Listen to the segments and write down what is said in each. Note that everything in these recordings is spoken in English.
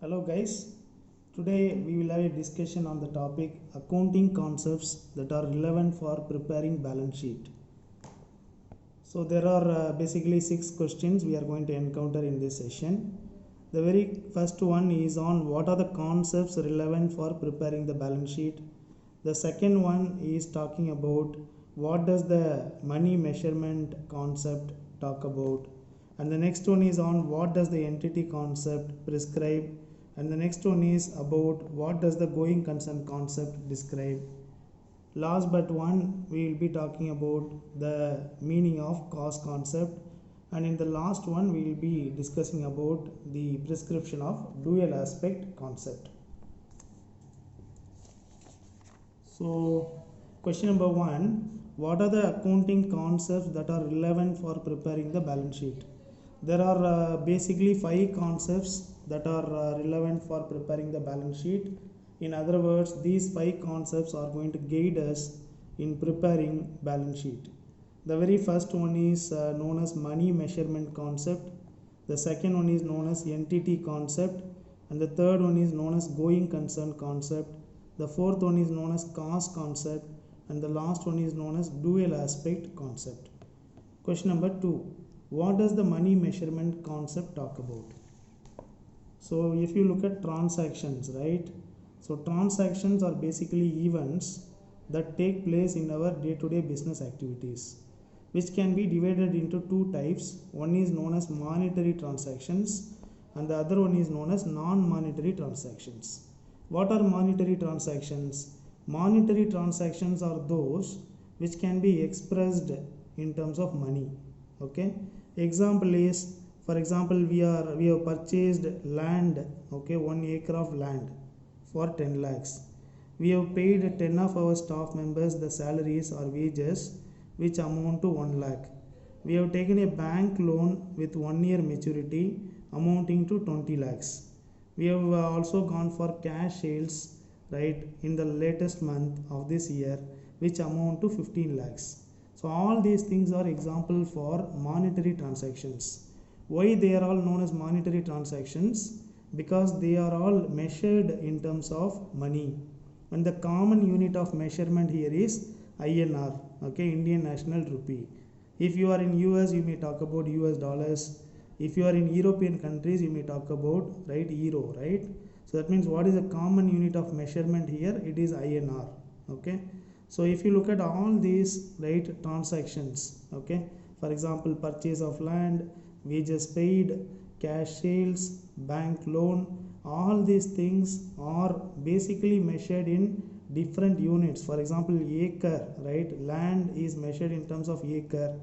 Hello guys, today we will have a discussion on the topic accounting concepts that are relevant for preparing balance sheet. So there are basically 6 questions we are going to encounter in this session. The very first one is on what are the concepts relevant for preparing the balance sheet. The second one is talking about what does the money measurement concept talk about, and the next one is on what does the entity concept prescribe, and the next one is about what does the going concern concept describe. Last but one, we will be talking about the meaning of cost concept, and in the last one we will be discussing about the prescription of dual aspect concept. So question number 1, what are the accounting concepts that are relevant for preparing the balance sheet? There are basically 5 concepts that are relevant for preparing the balance sheet. In other words, these 5 concepts are going to guide us in preparing balance sheet. The very first one is known as money measurement concept. The second one is known as entity concept, and the third one is known as going concern concept. The fourth one is known as cost concept, and the last one is known as dual aspect concept. Question number 2, what does the money measurement concept talk about? So if you look at transactions, right? So transactions are basically events that take place in our day-to-day business activities, which can be divided into 2 types. One is known as monetary transactions and the other one is known as non-monetary transactions. What are monetary transactions? Monetary transactions are those which can be expressed in terms of money. Okay, example is, for example, we have purchased land, okay, 1 acre of land for 10 lakhs. We have paid 10 of our staff members the salaries or wages which amount to 1 lakh. We have taken a bank loan with 1 year maturity amounting to 20 lakhs. We have also gone for cash sales, right, in the latest month of this year, which amount to 15 lakhs. So all these things are example for monetary transactions. Why they are all known as monetary transactions? Because they are all measured in terms of money, and the common unit of measurement here is INR, okay, Indian National Rupee. If you are in US, you may talk about US dollars. If you are in European countries, you may talk about, right, euro, right? So that means what is the common unit of measurement here? It is INR. Okay, so if you look at all these, right, transactions, okay, for example, purchase of land, wages paid, cash sales, bank loan, all these things are basically measured in different units. For example, acre, right, land is measured in terms of acre.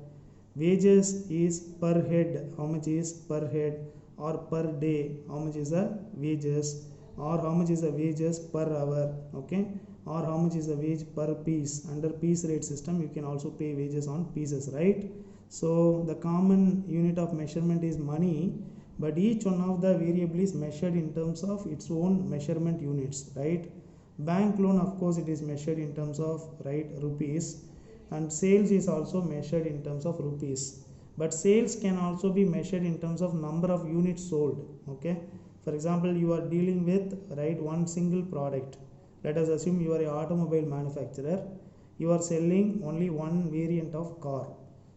Wages is per head, how much is per head, or per day, how much is the wages, or how much is the wages per hour, okay, or how much is the wage per piece. Under piece rate system, you can also pay wages on pieces, right? So the common unit of measurement is money, but each one of the variable is measured in terms of its own measurement units, right? Bank loan, of course, it is measured in terms of, right, rupees, and sales is also measured in terms of rupees, but sales can also be measured in terms of number of units sold. Okay, for example, you are dealing with, right, one single product. Let us assume you are an automobile manufacturer, you are selling only one variant of car.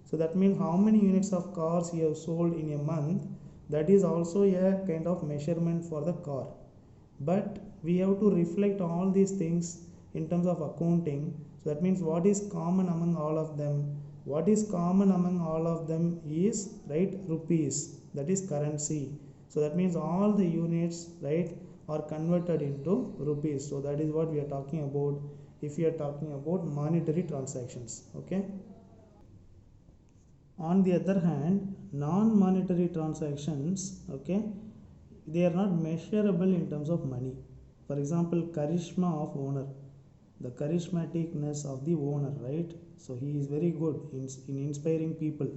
So that means how many units of cars you have sold in a month, that is also a kind of measurement for the car. But we have to reflect all these things in terms of accounting. So that means what is common among all of them? What is common among all of them is, right, rupees, that is currency. So that means all the units, right, are converted into rupees. So that is what we are talking about if we are talking about monetary transactions. Okay. On the other hand, non-monetary transactions, okay, they are not measurable in terms of money. For example, charisma of owner, the charismaticness of the owner, right? So he is very good in inspiring people,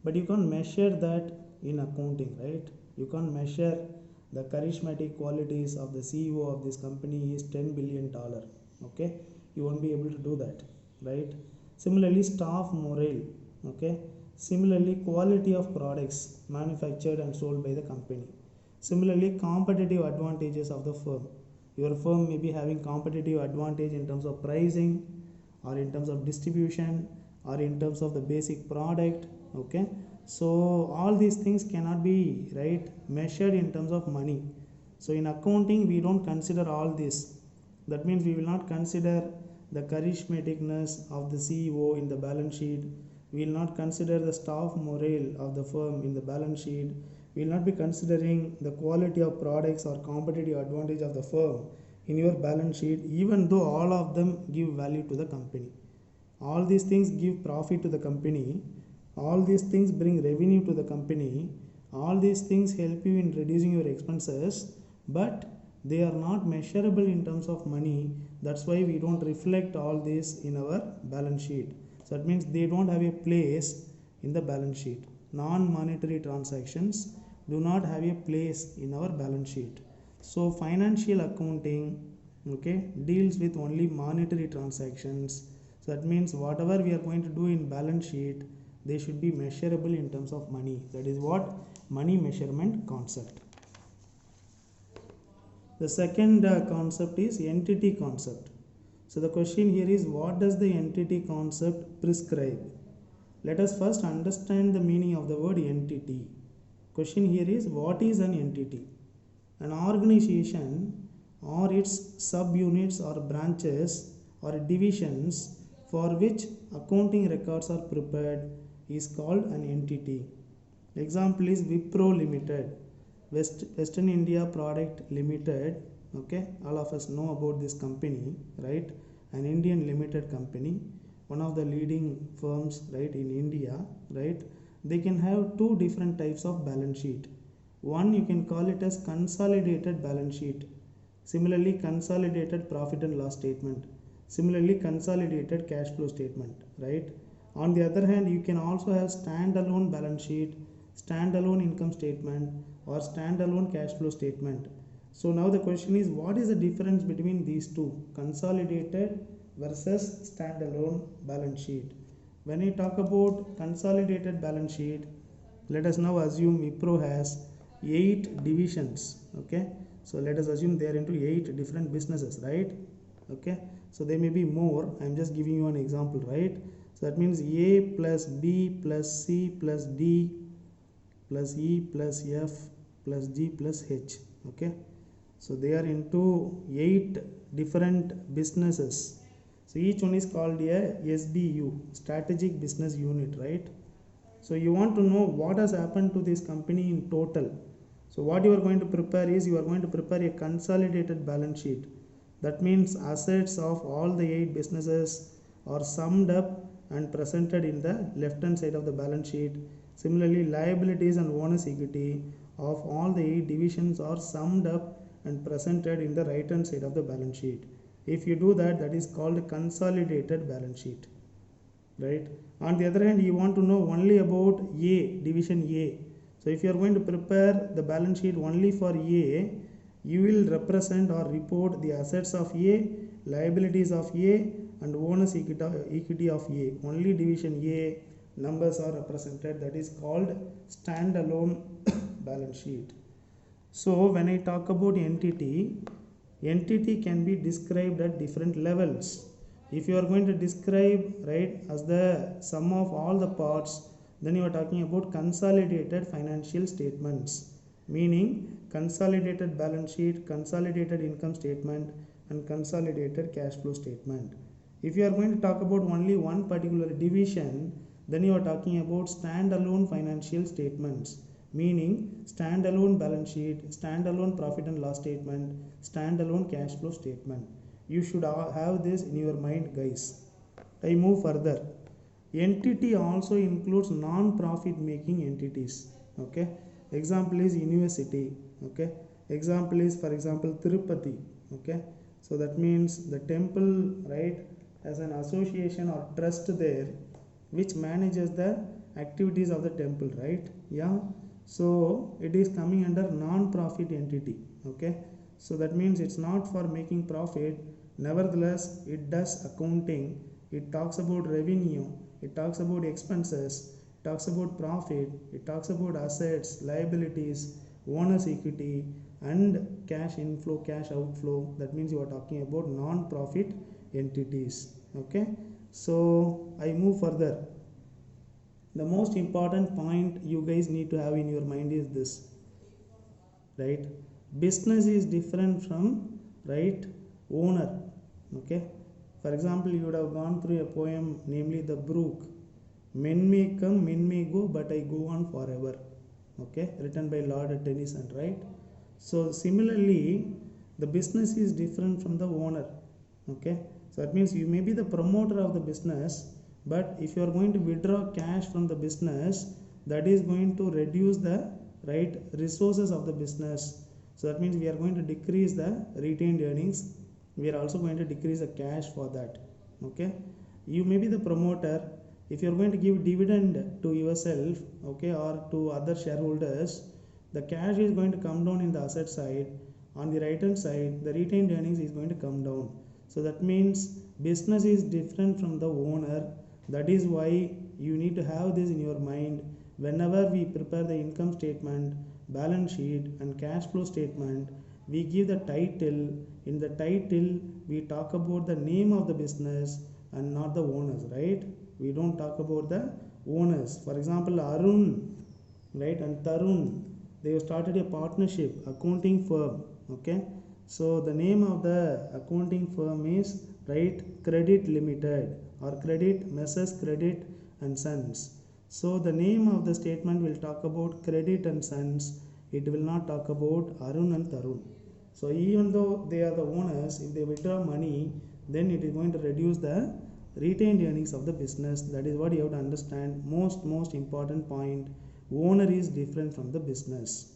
but you can't measure that in accounting, right? You can't measure the charismatic qualities of the CEO of this company is $10 billion. Okay, you won't be able to do that, right? Similarly, staff morale, okay. Similarly, quality of products manufactured and sold by the company. Similarly, competitive advantages of the firm. Your firm may be having competitive advantage in terms of pricing, or in terms of distribution, or in terms of the basic product. Okay, so all these things cannot be right measured in terms of money. So in accounting, we don't consider all this. That means we will not consider the charismaticness of the CEO in the balance sheet. We will not consider the staff morale of the firm in the balance sheet. We will not be considering the quality of products or competitive advantage of the firm in your balance sheet, even though all of them give value to the company. All these things give profit to the company. All these things bring revenue to the company. All these things help you in reducing your expenses, but they are not measurable in terms of money. That's why we don't reflect all this in our balance sheet. So that means they don't have a place in the balance sheet. Non-monetary transactions do not have a place in our balance sheet. So financial accounting, okay, deals with only monetary transactions. So that means whatever we are going to do in balance sheet, they should be measurable in terms of money. That is what money measurement concept. The second concept is entity concept. So the question here is, what does the entity concept prescribe? Let us first understand the meaning of the word entity. Question here is, what is an entity? An organization or its subunits or branches or divisions for which accounting records are prepared is called an entity. Example is Wipro Limited, Western India Product Limited. Okay, all of us know about this company, right? An Indian limited company, one of the leading firms, right, in India, right? They can have two different types of balance sheet. One, you can call it as consolidated balance sheet. Similarly, consolidated profit and loss statement. Similarly, consolidated cash flow statement, right? On the other hand, you can also have standalone balance sheet, standalone income statement, or standalone cash flow statement. So now the question is, what is the difference between these two, consolidated versus standalone balance sheet? When I talk about consolidated balance sheet, let us now assume Wipro has 8 divisions. Okay, so let us assume they are into 8 different businesses, right? Okay, so there may be more. I am just giving you an example, right? So that means A plus B plus C plus D plus E plus F plus G plus H. Okay, so they are into 8 different businesses. So each one is called a SBU, strategic business unit, right? So you want to know what has happened to this company in total. So what you are going to prepare is, you are going to prepare a consolidated balance sheet. That means assets of all the 8 businesses are summed up and presented in the left hand side of the balance sheet. Similarly, liabilities and owner's equity of all the 8 divisions are summed up and presented in the right hand side of the balance sheet. If you do that, that is called consolidated balance sheet, right? On the other hand, you want to know only about A, division A. So if you are going to prepare the balance sheet only for A, you will represent or report the assets of A, liabilities of A, and owner's equity of A. Only division A numbers are represented. That is called standalone balance sheet. So when I talk about entity can be described at different levels. If you are going to describe, right, as the sum of all the parts, then you are talking about consolidated financial statements, meaning consolidated balance sheet, consolidated income statement, and consolidated cash flow statement. If you are going to talk about only one particular division, then you are talking about standalone financial statements, meaning standalone balance sheet, standalone profit and loss statement, standalone cash flow statement. You should have this in your mind, guys. I move further. Entity also includes non-profit making entities. Okay, example is university. Okay, example is, for example, Tirupati. Okay, so that means the temple, right, as an association or trust there which manages the activities of the temple, right? Yeah, so it is coming under non-profit entity. Okay, so that means it's not for making profit. Nevertheless, it does accounting. It talks about revenue, it talks about expenses, it talks about profit, it talks about assets, liabilities, owner's equity, and cash inflow, cash outflow. That means you are talking about non-profit entities. Okay, so I move further. The most important point you guys need to have in your mind is this, right? Business is different from, right, owner. Okay, for example, you would have gone through a poem, namely the Brook. Men may come, men may go, but I go on forever. Okay, written by Lord Tennyson, right? So similarly, the business is different from the owner. Okay, so that means you may be the promoter of the business, but if you are going to withdraw cash from the business, that is going to reduce the, right, resources of the business. So that means we are going to decrease the retained earnings. We are also going to decrease the cash for that. Okay, you may be the promoter. If you are going to give dividend to yourself, okay, or to other shareholders, the cash is going to come down in the asset side. On the right hand side, the retained earnings is going to come down. So that means business is different from the owner. That is why you need to have this in your mind whenever we prepare the income statement, balance sheet, and cash flow statement. We give the title. In the title, we talk about the name of the business and not the owners, right? We don't talk about the owners. For example, Arun, right, and Tarun, they have started a partnership accounting firm. Okay, so the name of the accounting firm is, right, Credit Limited or Credit Messrs Credit and Sons. So the name of the statement will talk about Credit and Sons. It will not talk about Arun and Tarun. So even though they are the owners, if they withdraw money, then it is going to reduce the retained earnings of the business. That is what you have to understand. Most important point. Owner is different from the business,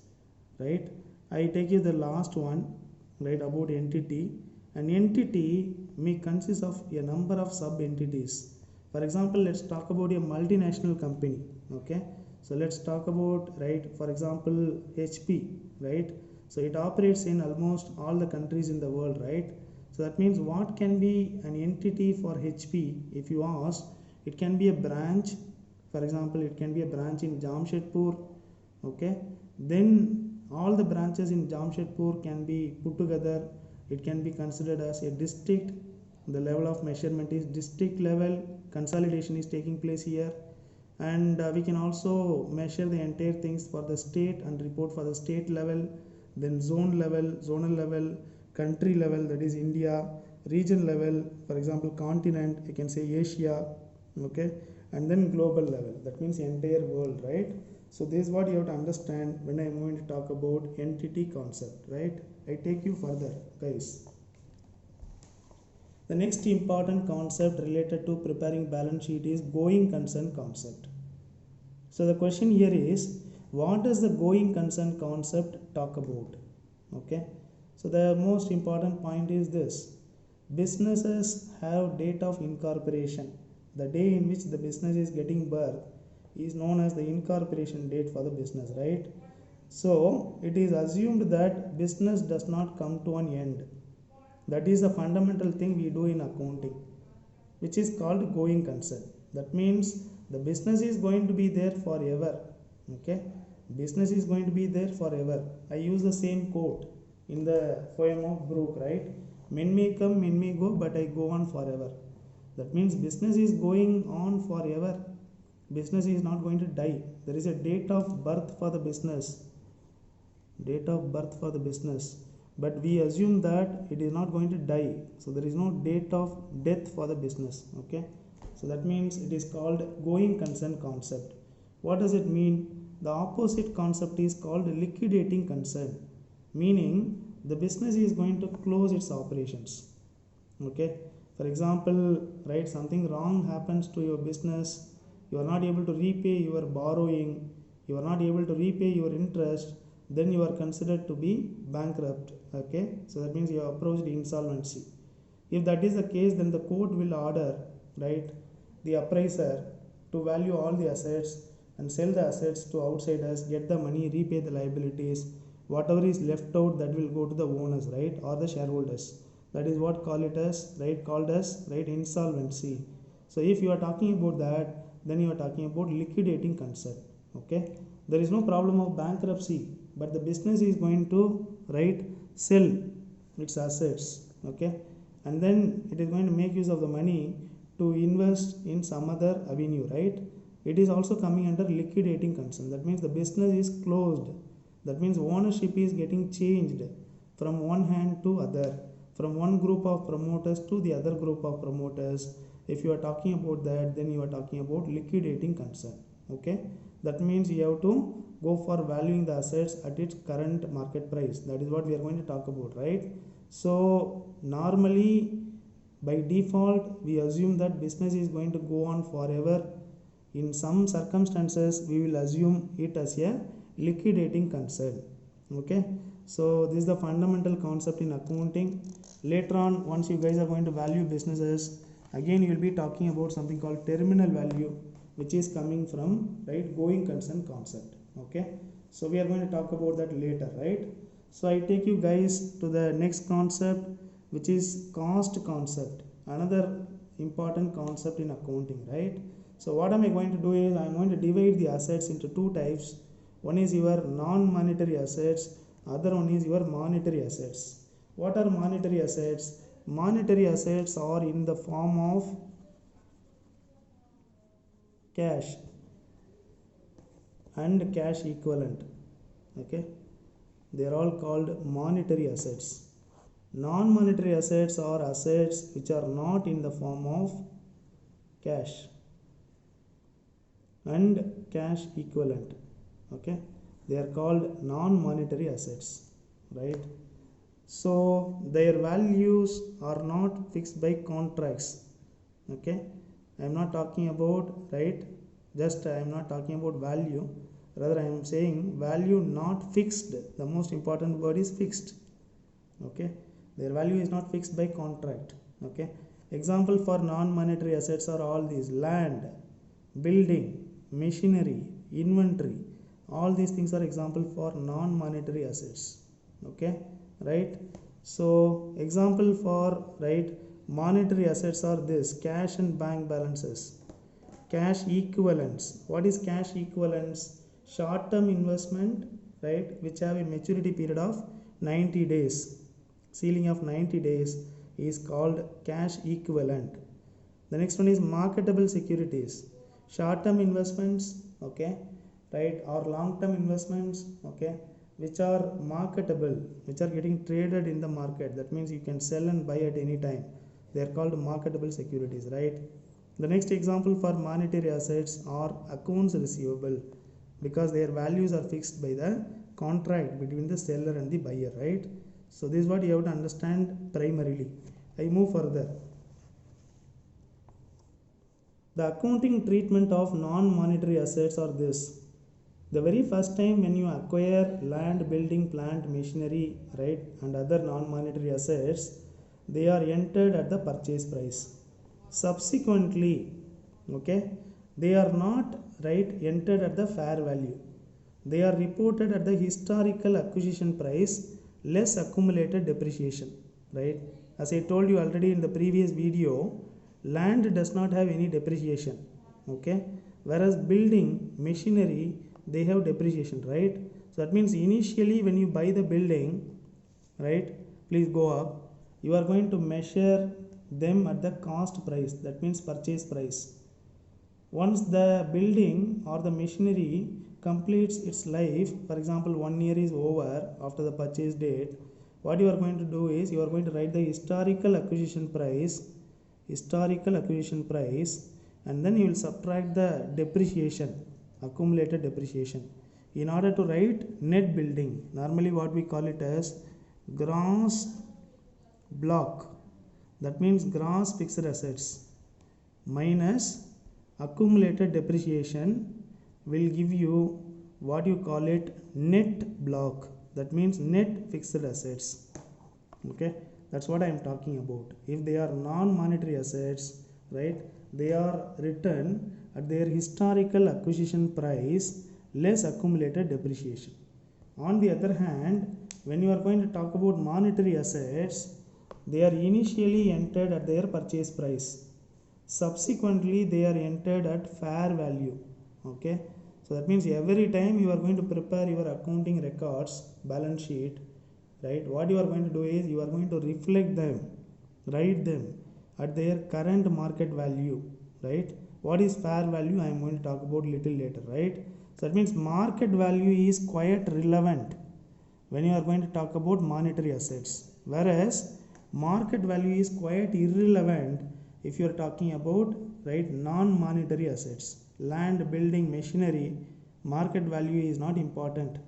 right? I take you the last one, right, about entity. An entity may consist of a number of sub entities. For example, let's talk about a multinational company. Okay, so let's talk about, right, for example, HP, right? So it operates in almost all the countries in the world, right? So that means what can be an entity for HP? If you ask, it can be a branch. For example, it can be a branch in Jamshedpur. Okay, then all the branches in Jamshedpur can be put together. It can be considered as a district. The level of measurement is district level. Consolidation is taking place here, and we can also measure the entire things for the state and report for the state level, then zone level, zonal level, country level, that is India, region level, for example, continent, you can say Asia. Okay, and then global level, that means entire world, right? So this is what you have to understand when I am going to talk about entity concept, right? I take you further, guys. The next important concept related to preparing balance sheet is going concern concept. So the question here is, what does the going concern concept talk about? Okay, so the most important point is this: businesses have date of incorporation. The day in which the business is getting birth is known as the incorporation date for the business, right? So it is assumed that business does not come to an end. That is the fundamental thing we do in accounting, which is called going concern. That means the business is going to be there forever. Okay, business is going to be there forever. I use the same quote in the poem of Brook, right? Men may come, men may go, but I go on forever. That means business is going on forever. Business is not going to die. There is a date of birth for the business. Date of birth for the business. But we assume that it is not going to die. So there is no date of death for the business. Okay. So that means it is called going concern concept. What does it mean? The opposite concept is called liquidating concern. Meaning the business is going to close its operations. Okay. For example, right, something wrong happens to your business. You are not able to repay your borrowing. You are not able to repay your interest. Then you are considered to be bankrupt. Okay, so that means you have approached insolvency. If that is the case, then the court will order, right, the appraiser to value all the assets and sell the assets to outsiders, get the money, repay the liabilities. Whatever is left out, that will go to the owners, right, or the shareholders. That is what called as insolvency. So if you are talking about that, then you are talking about liquidating concern. Okay, there is no problem of bankruptcy. but the business is going to, right, sell its assets, okay, and then it is going to make use of the money to invest in some other avenue, right? It is also coming under liquidating concern. That means the business is closed. That means ownership is getting changed from one hand to other, from one group of promoters to the other group of promoters. If you are talking about that, then you are talking about liquidating concern, okay. That means you have to go for valuing the assets at its current market price. That is what we are going to talk about, right? So normally by default we assume that business is going to go on forever. In some circumstances we will assume it as a liquidating concern, okay. So this is the fundamental concept in accounting. Later on, once you guys are going to value businesses, again you will be talking about something called terminal value, which is coming from, right, going concern concept, okay. So we are going to talk about that later, right? So I take you guys to the next concept, which is cost concept, another important concept in accounting, right? So what am I going to do is I am going to divide the assets into two types. One is your non-monetary assets, other one is your monetary assets. What are monetary assets? Monetary assets are in the form of cash and cash equivalent, okay. They are all called monetary assets. Non-monetary assets are assets which are not in the form of cash and cash equivalent, okay. They are called non-monetary assets, right? So their values are not fixed by contracts, okay. I am not talking about, right, just I am not talking about value, rather I am saying value not fixed. The most important word is fixed, okay. Their value is not fixed by contract, okay. Example for non-monetary assets are all these: land, building, machinery, inventory. All these things are example for non-monetary assets, okay, right? So example for, right, monetary assets are this: cash and bank balances, cash equivalents. What is cash equivalents? Short term investment, right, which have a maturity period of 90 days, ceiling of 90 days, is called cash equivalent. The next one is marketable securities, short term investments, okay, right, or long term investments, okay, which are marketable, which are getting traded in the market. That means you can sell and buy at any time. They are called marketable securities, right? The next example for monetary assets are accounts receivable, because their values are fixed by the contract between the seller and the buyer, right? So this is what you have to understand primarily. I move further. The accounting treatment of non-monetary assets are this: the very first time when you acquire land, building, plant, machinery, right, and other non-monetary assets, they are entered at the purchase price. Subsequently, okay, they are not, right, entered at the fair value. They are reported at the historical acquisition price less accumulated depreciation, right? As I told you already in the previous video, land does not have any depreciation, okay, whereas building, machinery, they have depreciation, right? So that means initially when you buy the building, right, please go up, you are going to measure them at the cost price, that means purchase price. Once the building or the machinery completes its life, for example 1 year is over after the purchase date, what you are going to do is you are going to write the historical acquisition price, and then you will subtract the depreciation, accumulated depreciation, in order to write net building. Normally what we call it as gross block, that means gross fixed assets minus accumulated depreciation will give you what you call it net block, that means net fixed assets, okay. That's what I am talking about. If they are non-monetary assets, right, they are written at their historical acquisition price less accumulated depreciation. On the other hand, when you are going to talk about monetary assets, they are initially entered at their purchase price. Subsequently, they are entered at fair value, okay. So that means every time you are going to prepare your accounting records, balance sheet, right? What you are going to do is you are going to reflect them, write them at their current market value, right? What is fair value? I am going to talk about little later, right? So that means market value is quite relevant when you are going to talk about monetary assets, whereas market value is quite irrelevant if you are talking about, right, non-monetary assets. Land, building, machinery, market value is not important.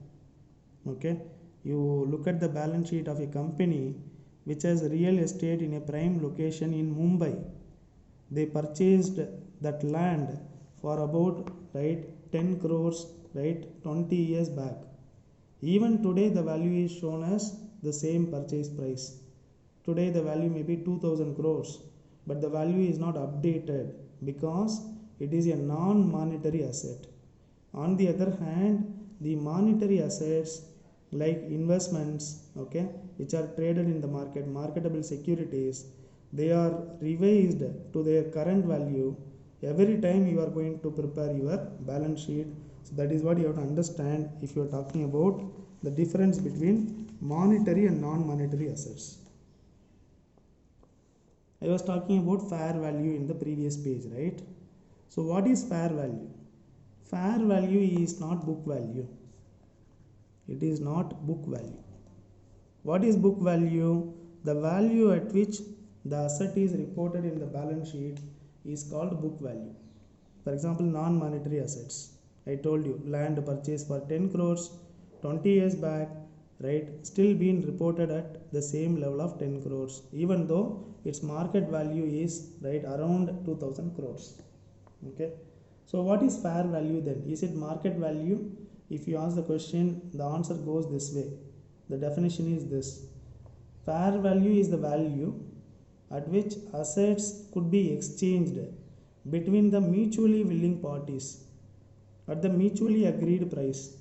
Okay, you look at the balance sheet of a company which has real estate in a prime location in Mumbai. They purchased that land for about, right, 10 crores, right, 20 years back. Even today the value is shown as the same purchase price. Today the value may be 2000 crores, but the value is not updated because it is a non-monetary asset. On the other hand, the monetary assets like investments, okay, which are traded in the market, marketable securities, they are revised to their current value every time you are going to prepare your balance sheet. So that is what you have to understand if you are talking about the difference between monetary and non-monetary assets. I was talking about fair value in the previous page, right? So what is fair value? Fair value is not book value. It is not book value. What is book value? The value at which the asset is reported in the balance sheet is called book value. For example, non-monetary assets. I told you, land purchased for 10 crores 20 years back, right, still being reported at the same level of 10 crores, even though its market value is, right, around 2000 crores. Okay. So what is fair value then? Is it market value? If you ask the question, the answer goes this way. The definition is this. Fair value is the value at which assets could be exchanged between the mutually willing parties at the mutually agreed price.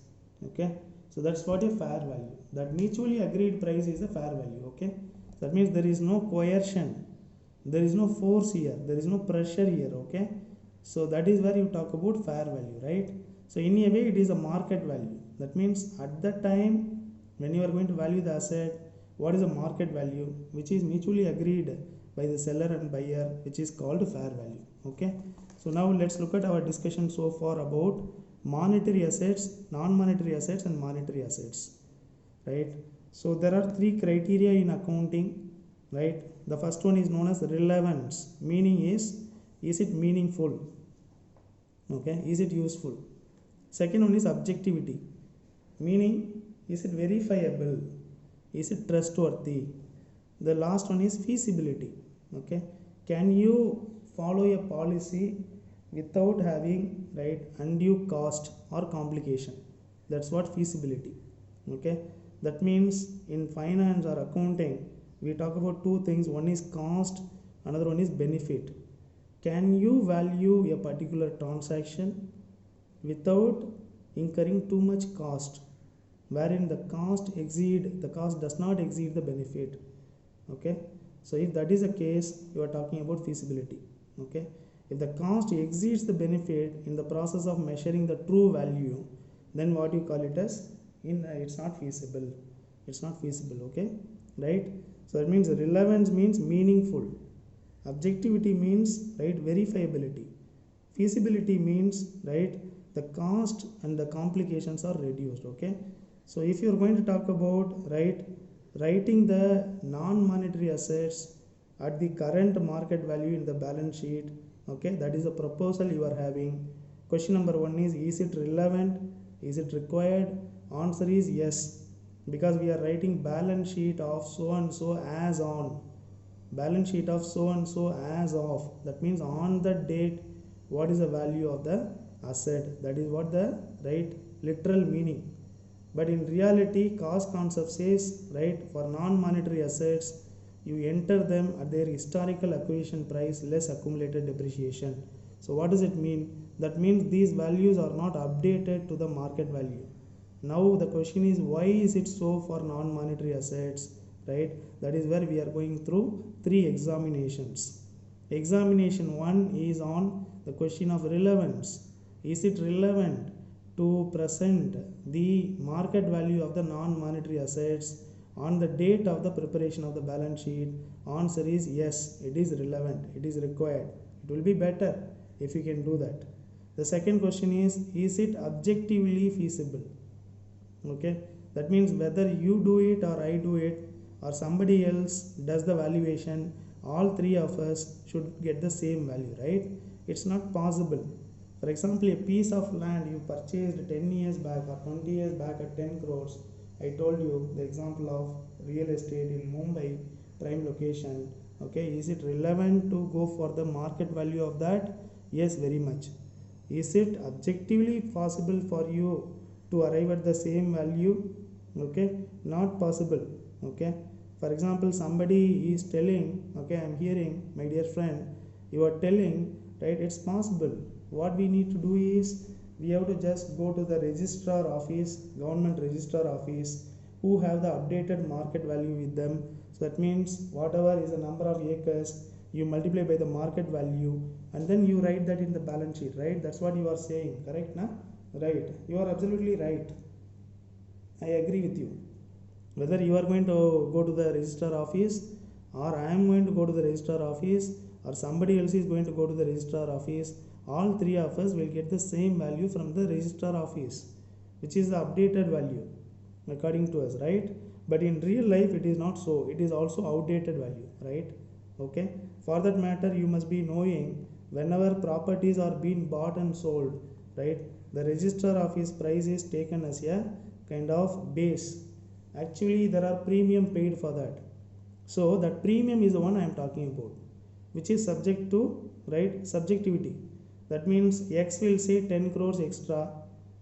Okay. So that's what a fair value. That mutually agreed price is a fair value. Okay. That means there is no coercion. There is no force here. There is no pressure here. Okay. So that is where you talk about fair value, right? So in a way it is a market value. That means at the time when you are going to value the asset, what is a market value which is mutually agreed by the seller and buyer, which is called fair value. Okay. So now let's look at our discussion so far about monetary assets, non-monetary assets and monetary assets, right? So there are three criteria in accounting, right? The first one is known as relevance, meaning is it meaningful? Okay, is it useful? Second one is objectivity, meaning is it verifiable? Is it trustworthy? The last one is feasibility. Okay, can you follow a policy without having, right, undue cost or complication? That's what feasibility. Okay, that means in finance or accounting we talk about two things. One is cost, another one is benefit. Can you value a particular transaction without incurring too much cost, wherein the cost does not exceed the benefit? Okay, so if that is the case, you are talking about feasibility. Okay, if the cost exceeds the benefit in the process of measuring the true value, then what you call it as it's not feasible. It's not feasible. Okay, right? So that means relevance means meaningful. Objectivity means, right, verifiability. Feasibility means, right, the cost and the complications are reduced. Okay, so if you are going to talk about, right, writing the non-monetary assets at the current market value in the balance sheet, okay, that is a proposal you are having. Question number one is it relevant? Is it required? Answer is yes, because we are writing balance sheet of so and so as on. Balance sheet of so and so as of, that means on the date what is the value of the asset. That is what the, right, literal meaning. But in reality, cost concept says, right, for non-monetary assets you enter them at their historical acquisition price less accumulated depreciation. So what does it mean? That means these values are not updated to the market value. Now the question is, why is it so for non-monetary assets, right? That is where we are going through three examinations. Examination 1 is on the question of relevance. Is it relevant to present the market value of the non-monetary assets on the date of the preparation of the balance sheet? Answer is yes, it is relevant, it is required. It will be better if you can do that. The second question is it objectively feasible? Okay, that means whether you do it or I do it or somebody else does the valuation, all three of us should get the same value, right? It's not possible. For example, a piece of land you purchased 10 years back or 20 years back at 10 crores. I told you the example of real estate in Mumbai, prime location. Okay, is it relevant to go for the market value of that? Yes, very much. Is it objectively possible for you to arrive at the same value? Okay, not possible. Okay, for example, somebody is telling, okay, I'm hearing, my dear friend, you are telling, right, it's possible. What we need to do is we have to just go to the registrar office, government registrar office, who have the updated market value with them. So that means whatever is the number of acres, you multiply by the market value and then you write that in the balance sheet, right? That's what you are saying, correct? Na? Right, you are absolutely right. I agree with you. Whether you are going to go to the registrar office or I am going to go to the registrar office or somebody else is going to go to the registrar office, all three of us will get the same value from the registrar office, which is the updated value according to us, right? But in real life it is not so, it is also outdated value, right? Okay, for that matter you must be knowing whenever properties are being bought and sold, right, the registrar office price is taken as a kind of base. Actually there are premium paid for that, so that premium is the one I am talking about, which is subject to, right, subjectivity. That means X will say 10 crores extra,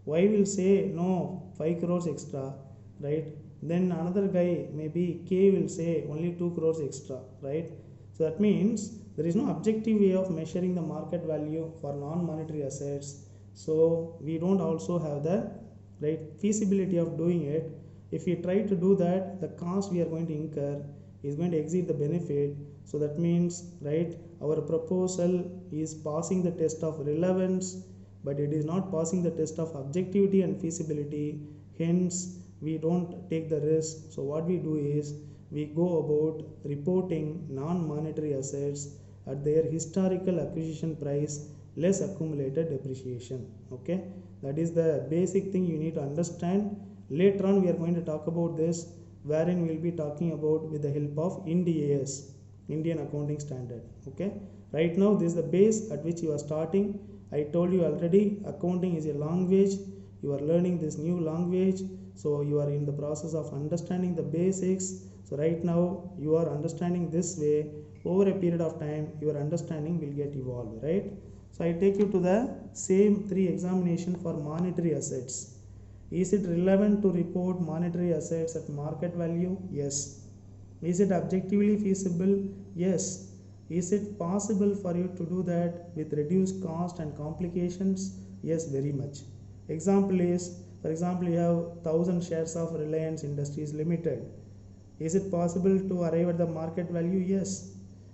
Y will say no 5 crores extra, right? Then another guy, maybe K, will say only 2 crores extra, right? So that means there is no objective way of measuring the market value for non-monetary assets. So we don't also have the, right, feasibility of doing it. If we try to do that, the cost we are going to incur is going to exceed the benefit. So that means, right, our proposal is passing the test of relevance, but it is not passing the test of objectivity and feasibility. Hence we don't take the risk. So what we do is we go about reporting non-monetary assets at their historical acquisition price less accumulated depreciation. Okay, that is the basic thing you need to understand. Later on we are going to talk about this, wherein we will be talking about with the help of Ind AS, Indian Accounting Standard. Okay, right now this is the base at which you are starting. I told you already, accounting is a language. You are learning this new language, so you are in the process of understanding the basics. So right now you are understanding this way. Over a period of time your understanding will get evolved, right? So I take you to the same 3 examination for monetary assets. Is it relevant to report monetary assets at market value? Yes. Is it objectively feasible? Yes. Is it possible for you to do that with reduced cost and complications? Yes, very much. Example is, for example, you have 1000 shares of Reliance Industries Limited. Is it possible to arrive at the market value? Yes.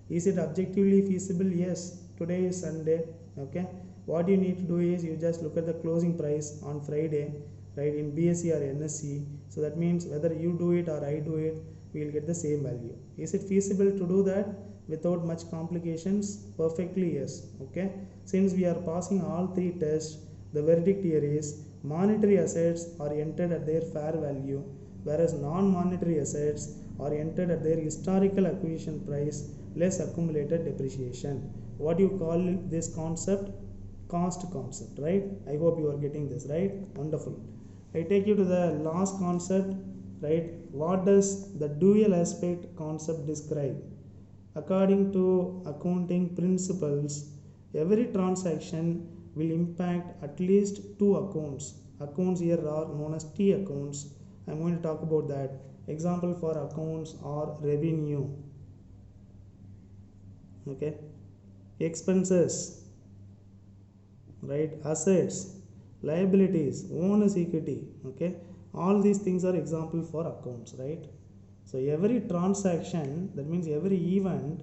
Is it objectively feasible? Yes. Today is Sunday. Okay. What you need to do is you just look at the closing price on Friday, right, in BSE or NSE. So that means whether you do it or I do it, we will get the same value. Is it feasible to do that without much complications? Perfectly yes. Okay, since we are passing all 3 tests, the verdict here is monetary assets are entered at their fair value, whereas non-monetary assets are entered at their historical acquisition price less accumulated depreciation. What do you call this concept? Cost concept, right? I hope you are getting this, right? Wonderful. I take you to the last concept, right? What does the dual aspect concept describe? According to accounting principles, every transaction will impact at least 2 accounts. Accounts here are known as T accounts. I am going to talk about that. Example for accounts are revenue, okay, expenses, right, assets, liabilities, owner's equity. Okay, all these things are example for accounts, right? So every transaction, that means every event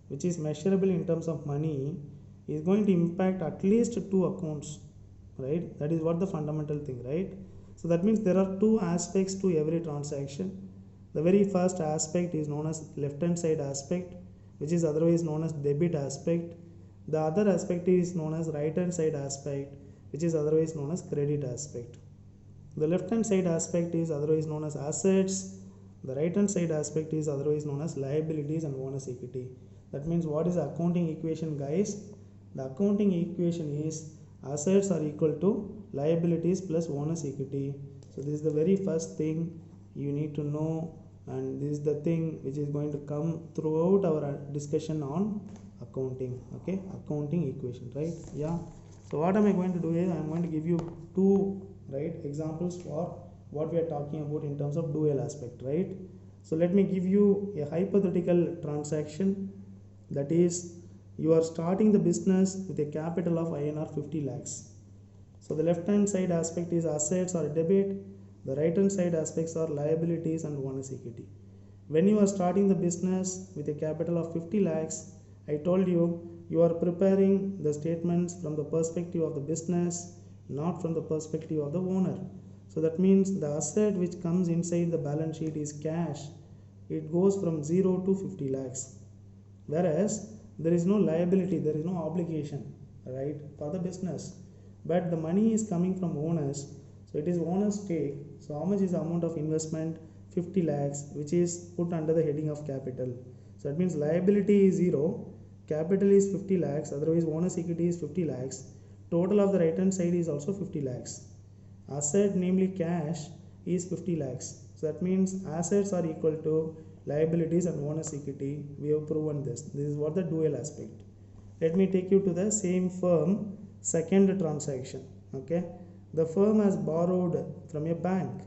which is measurable in terms of money, is going to impact at least 2 accounts. right? That is what the fundamental thing, right? So that means there are two aspects to every transaction. The very first aspect is known as left hand side aspect, which is otherwise known as debit aspect. The other aspect is known as right hand side aspect, which is otherwise known as credit aspect. The left hand side aspect is otherwise known as assets. The right hand side aspect is otherwise known as liabilities and owner's equity. That means what is the accounting equation, guys? The accounting equation is assets are equal to liabilities plus owner's equity. So this is the very first thing you need to know, and this is the thing which is going to come throughout our discussion on accounting. Okay, accounting equation, right? Yeah. So what am I going to do is I am going to give you two, right, examples for what we are talking about in terms of dual aspect, right? So let me give you a hypothetical transaction, that is you are starting the business with a capital of INR 50 lakhs. So the left hand side aspect is assets or debit, the right hand side aspects are liabilities and owner's equity. When you are starting the business with a capital of 50 lakhs, I told you are preparing the statements from the perspective of the business, not from the perspective of the owner. So that means the asset which comes inside the balance sheet is cash. It goes from 0 to 50 lakhs. Whereas there is no liability, there is no obligation, right, for the business. But the money is coming from owners. So it is owner's stake. So how much is the amount of investment? 50 lakhs, which is put under the heading of capital. So that means liability is 0, capital is 50 lakhs, otherwise owner's equity is 50 lakhs. Total of the right hand side is also 50 lakhs. Asset, namely cash, is 50 lakhs. So that means assets are equal to liabilities and owner's equity. We have proven this. This is what the dual aspect. Let me take you to the same firm second transaction. Okay, the firm has borrowed from a bank.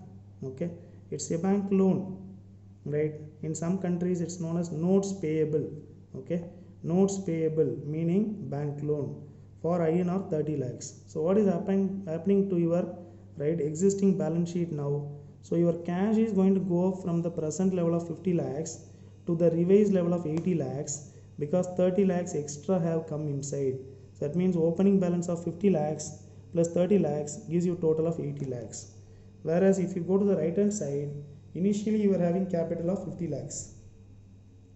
Okay, it's a bank loan, right? In some countries it's known as notes payable. Okay, notes payable meaning bank loan for INR 30 lakhs. So what is happening to your, right, existing balance sheet now? So your cash is going to go from the present level of 50 lakhs to the revised level of 80 lakhs because 30 lakhs extra have come inside. So that means opening balance of 50 lakhs plus 30 lakhs gives you total of 80 lakhs. Whereas if you go to the right hand side, initially you were having capital of 50 lakhs.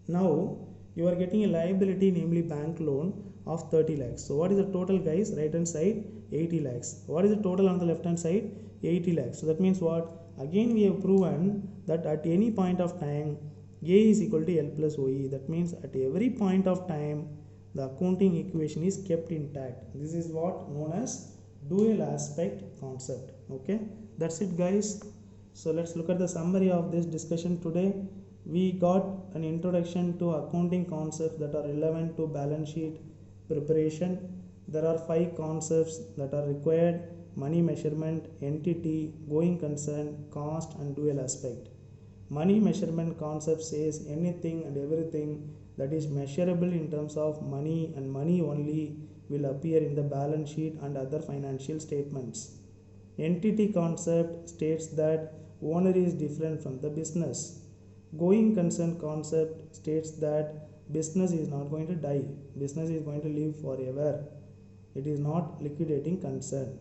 Now you are getting a liability, namely bank loan of 30 lakhs. So what is the total, guys? Right hand side 80 lakhs. What is the total on the left hand side? 80 lakhs. So that means what? Again we have proven that at any point of time A is equal to L plus OE. That means at every point of time the accounting equation is kept intact. This is what known as dual aspect concept. Okay, that's it, guys. So let's look at the summary of this discussion today. We got an introduction to accounting concepts that are relevant to balance sheet preparation. There are 5 concepts that are required: money measurement, entity, going concern, cost, and dual aspect. Money measurement concept says anything and everything that is measurable in terms of money, and money only, will appear in the balance sheet and other financial statements. Entity concept states that owner is different from the business. Going concern concept states that business is not going to die, business is going to live forever. It is not liquidating concern.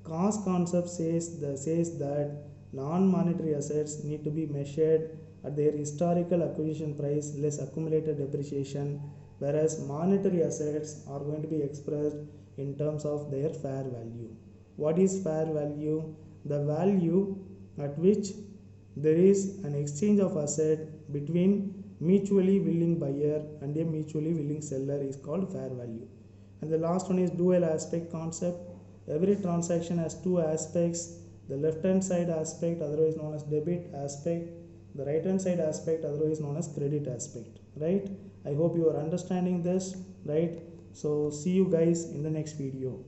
Cost concept says that non-monetary assets need to be measured at their historical acquisition price less accumulated depreciation, whereas monetary assets are going to be expressed in terms of their fair value. What is fair value? The value at which there is an exchange of asset between mutually willing buyer and a mutually willing seller is called fair value. And the last one is dual aspect concept. Every transaction has two aspects: the left hand side aspect, otherwise known as debit aspect, the right hand side aspect, otherwise known as credit aspect, right? I hope you are understanding this, right? So see you guys in the next video.